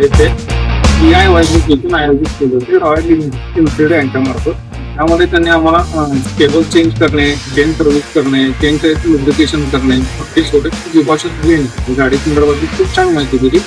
येथे DIY जिथून आयोजित केले होते रॉयल इन्फिल्ड यांच्यामार्फत. त्यामध्ये त्यांनी आम्हाला केबल चेंज करणे, चेन सर्व्हिस करणे, चेनचं लुब्रिकेशन करणे, हे छोटे प्रिकॉशन्स घेणे गाडी संदर्भात खूप छान माहिती दिली.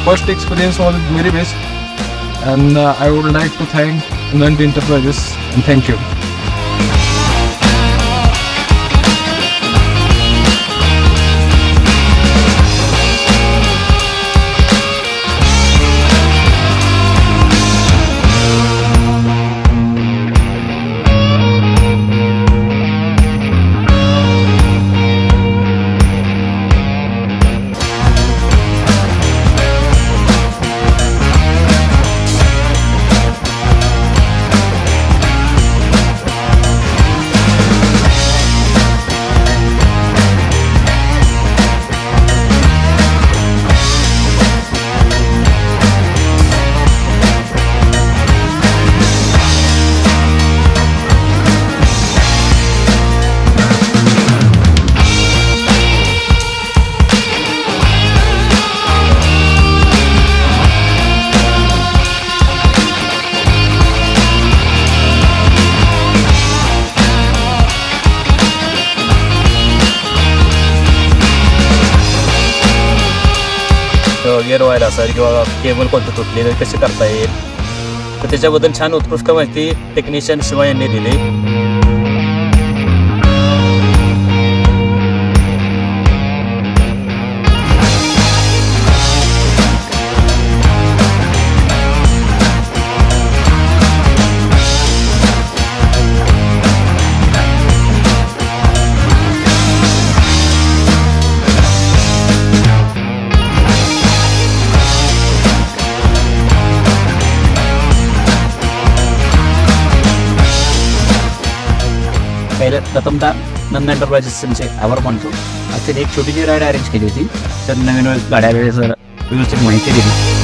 First experience was very best, and I would like to thank Nant Enterprises and thank you. Gear wire असेल किंवा केबल कोणतं तुटलेलं कसे करता येईल, तर त्याच्याबद्दल छान उत्कृष्ट माहिती टेक्निशियन शिवा यांनी दिली. पहिल्या प्रथमतः नंद एंटरप्राइजेसचे आभार मानतो. असेल एक छोटीशी राईड अरेंज केली होती, तर नवीन गाड्या वेळेस व्यवस्थित माहिती दिली.